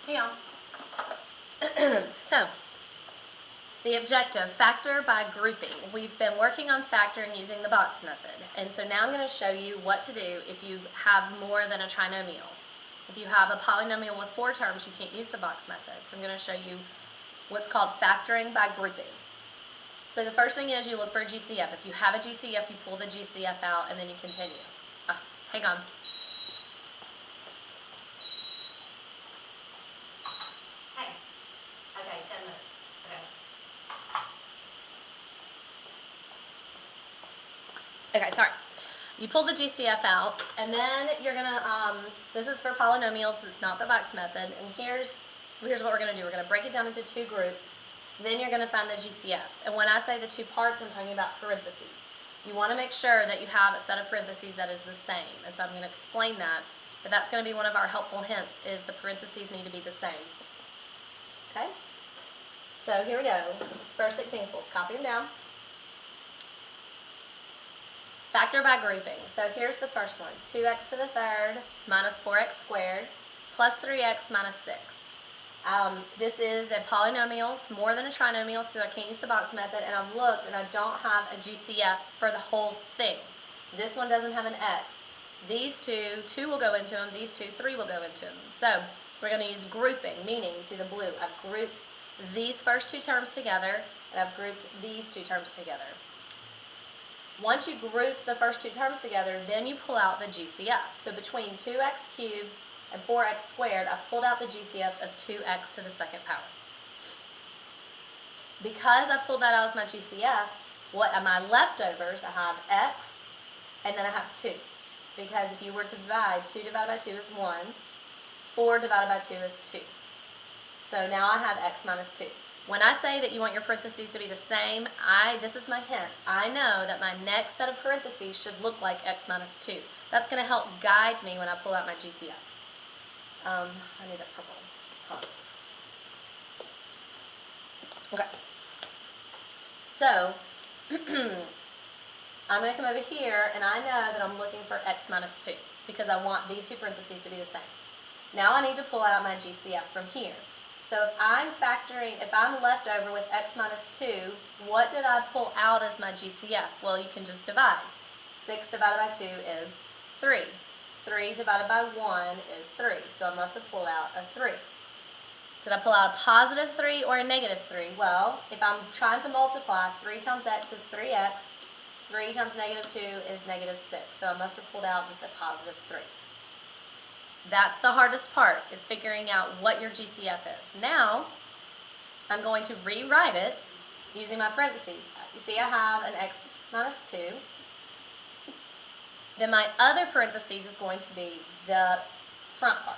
Hey y'all. So, the objective, factor by grouping. We've been working on factoring using the box method, and so now I'm going to show you what to do if you have more than a trinomial. If you have a polynomial with 4 terms, you can't use the box method. So I'm going to show you what's called factoring by grouping. So the first thing is you look for a GCF. If you have a GCF, you pull the GCF out and then you continue. Hang on. Hey. Okay, 10 minutes. Okay, sorry. You pull the GCF out, and then you're going to, this is for polynomials, it's not the box method, and here's what we're going to do. We're going to break it down into 2 groups, then you're going to find the GCF. And when I say the 2 parts, I'm talking about parentheses. You want to make sure that you have a set of parentheses that is the same, and so I'm going to explain that, but that's going to be one of our helpful hints, is the parentheses need to be the same. Okay? So here we go. First examples, copy them down. Factor by grouping. So here's the first one. 2x to the third minus 4x squared plus 3x minus 6. This is a polynomial. It's more than a trinomial, so I can't use the box method. And I've looked, and I don't have a GCF for the whole thing. This one doesn't have an x. These 2 will go into them. These 2, 3 will go into them. So we're going to use grouping, meaning, see the blue, I've grouped these first 2 terms together, and I've grouped these 2 terms together. Once you group the first 2 terms together, then you pull out the GCF. So between 2x cubed and 4x squared, I've pulled out the GCF of 2x to the 2nd power. Because I've pulled that out as my GCF, what are my leftovers? I have x, and then I have 2. Because if you were to divide, 2 divided by 2 is 1, 4 divided by 2 is 2. So now I have x minus 2. When I say that you want your parentheses to be the same, this is my hint. I know that my next set of parentheses should look like x minus 2. That's going to help guide me when I pull out my GCF. I need that purple. Okay. So, I'm going to come over here, and I know that I'm looking for x minus 2 because I want these 2 parentheses to be the same. Now I need to pull out my GCF from here. So if I'm left over with x minus 2, what did I pull out as my GCF? Well, you can just divide. 6 divided by 2 is 3. 3 divided by 1 is 3. So I must have pulled out a 3. Did I pull out a positive 3 or a negative 3? Well, if I'm trying to multiply, 3 times x is 3x. 3 times negative 2 is negative 6. So I must have pulled out just a positive 3. That's the hardest part, is figuring out what your GCF is. Now, I'm going to rewrite it using my parentheses. You see I have an x minus 2. Then my other parentheses is going to be the front part.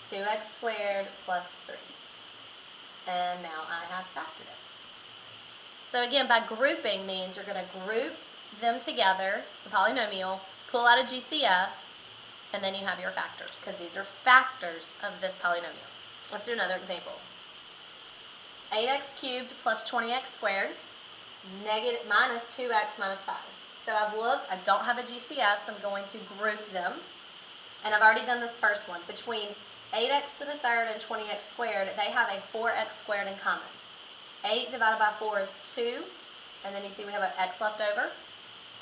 2x squared plus 3. And now I have factored it. So again, by grouping means you're going to group them together, the polynomial, pull out a GCF, and then you have your factors, because these are factors of this polynomial. Let's do another example. 8x cubed plus 20x squared minus 2x minus 5. So I've looked, I don't have a GCF, so I'm going to group them. And I've already done this first one. Between 8x to the third and 20x squared, they have a 4x squared in common. 8 divided by 4 is 2, and then you see we have an x left over.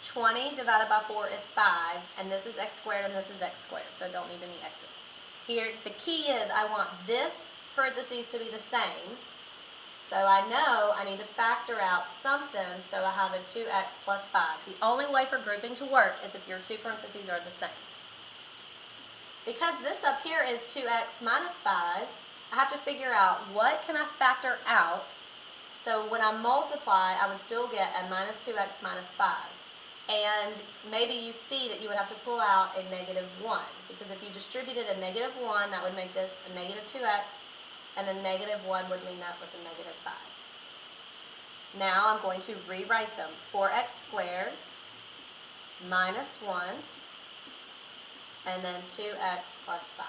20 divided by 4 is 5, and this is x squared and this is x squared, so I don't need any x's. Here, the key is I want this parentheses to be the same, so I know I need to factor out something, so I have a 2x plus 5. The only way for grouping to work is if your 2 parentheses are the same. Because this up here is 2x minus 5, I have to figure out what can I factor out, so when I multiply, I would still get a minus 2x minus 5. And maybe you see that you would have to pull out a negative 1, because if you distributed a negative 1, that would make this a negative 2x, and a negative 1 would mean that was a negative 5. Now I'm going to rewrite them. 4x squared minus 1, and then 2x plus 5.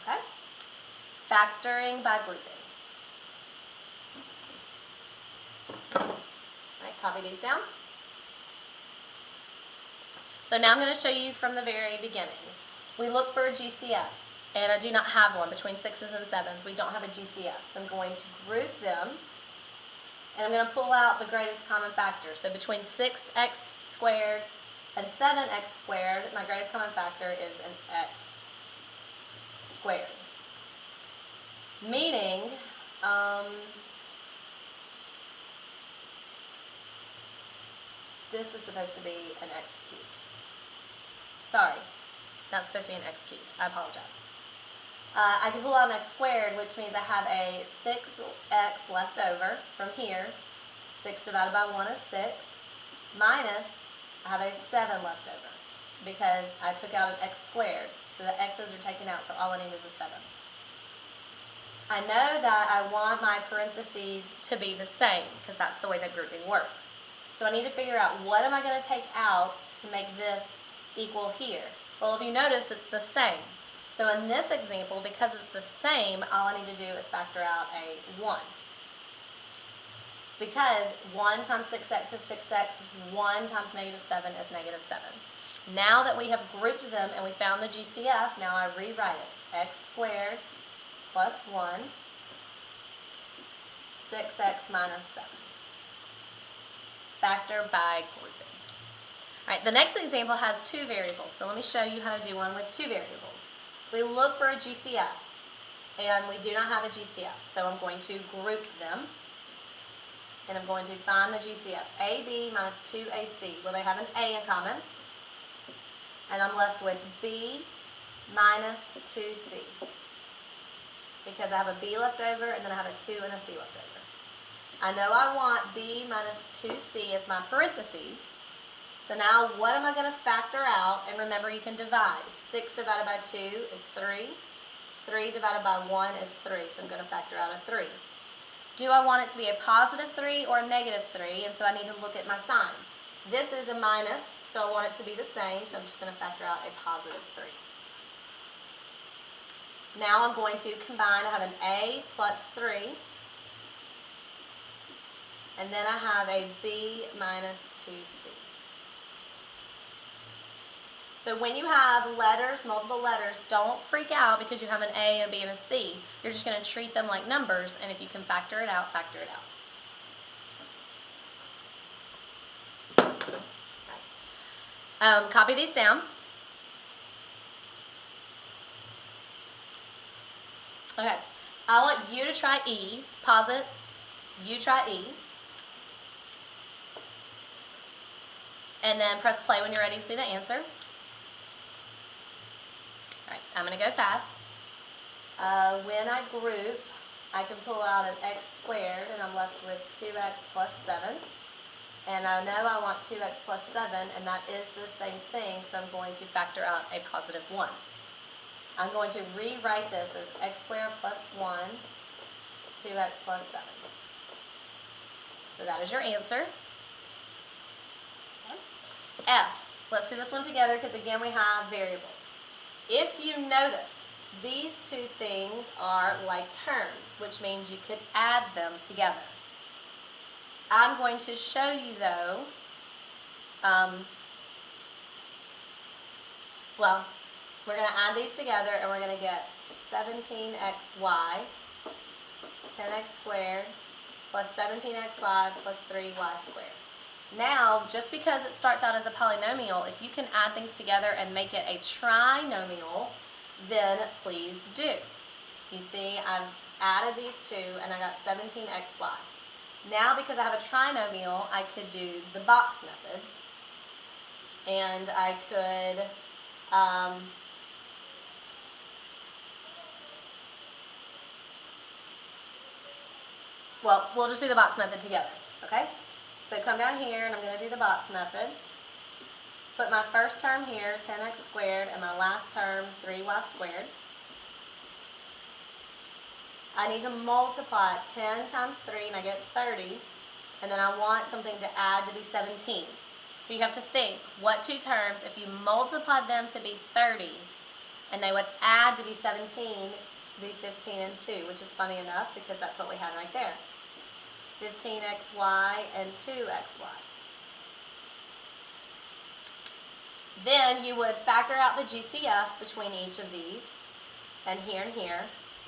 Okay? Factoring by grouping. Copy these down. So now I'm going to show you from the very beginning. we look for a GCF, and I do not have one between 6s and 7s. We don't have a GCF. So I'm going to group them, and I'm going to pull out the greatest common factor. So between 6x squared and 7x squared, my greatest common factor is an x squared. Meaning, this is supposed to be an x cubed. Sorry, that's supposed to be an x cubed. I apologize. I can pull out an x squared, which means I have a 6x left over from here. 6 divided by 1 is 6, minus I have a 7 left over because I took out an x squared. So the x's are taken out, so all I need is a 7. I know that I want my parentheses to be the same because that's the way that grouping works. So I need to figure out what am I going to take out to make this equal here. Well, if you notice, it's the same. So in this example, because it's the same, all I need to do is factor out a 1. Because 1 times 6x is 6x, 1 times negative 7 is negative 7. Now that we have grouped them and we found the GCF, now I rewrite it. X squared plus 1, 6x minus 7. Factor by grouping. All right, the next example has 2 variables, so let me show you how to do one with 2 variables. We look for a GCF, and we do not have a GCF, so I'm going to group them, and I'm going to find the GCF. AB minus 2AC, well, they have an A in common, and I'm left with B minus 2C, because I have a B left over, and then I have a 2 and a C left over. I know I want B minus 2C as my parentheses. So now what am I going to factor out? And remember, you can divide. 6 divided by 2 is 3. 3 divided by 1 is 3. So I'm going to factor out a 3. Do I want it to be a positive 3 or a negative 3? And so I need to look at my signs. This is a minus, so I want it to be the same. So I'm just going to factor out a positive 3. Now I'm going to combine. I have an A plus 3. And then I have a B minus 2C. So when you have letters, multiple letters, don't freak out because you have an A, a B, and a C. You're just going to treat them like numbers, and if you can factor it out, factor it out. Copy these down. Okay, I want you to try E. Pause it. You try E. And then press play when you're ready to see the answer. All right, I'm going to go fast. When I group, I can pull out an x squared, and I'm left with 2x plus 7. And I know I want 2x plus 7, and that is the same thing, so I'm going to factor out a positive 1. I'm going to rewrite this as x squared plus 1, 2x plus 7. So that is your answer. F. Let's do this one together because, again, we have variables. If you notice, these two things are like terms, which means you could add them together. I'm going to show you, though, well, we're going to add these together, and we're going to get 17xy, 10x squared, plus 17xy plus 3y squared. Now, just because it starts out as a polynomial, if you can add things together and make it a trinomial, then please do. You see, I've added these two, and I got 17xy. Now, because I have a trinomial, I could do the box method, and I could well, we'll just do the box method together, okay? So come down here, and I'm going to do the box method. Put my first term here, 10x squared, and my last term, 3y squared. I need to multiply 10 times 3, and I get 30. And then I want something to add to be 17. So you have to think, what two terms, if you multiplied them to be 30, and they would add to be 17, be 15 and 2, which is funny enough because that's what we had right there. 15xy and 2xy. Then you would factor out the GCF between each of these, and here,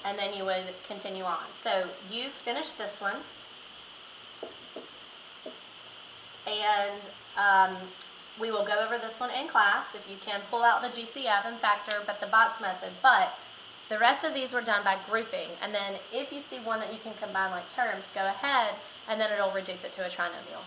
and then you would continue on. So you've finished this one, and we will go over this one in class if you can pull out the GCF and factor but the box method. But the rest of these were done by grouping, and then if you see one that you can combine like terms, go ahead and then it'll reduce it to a trinomial.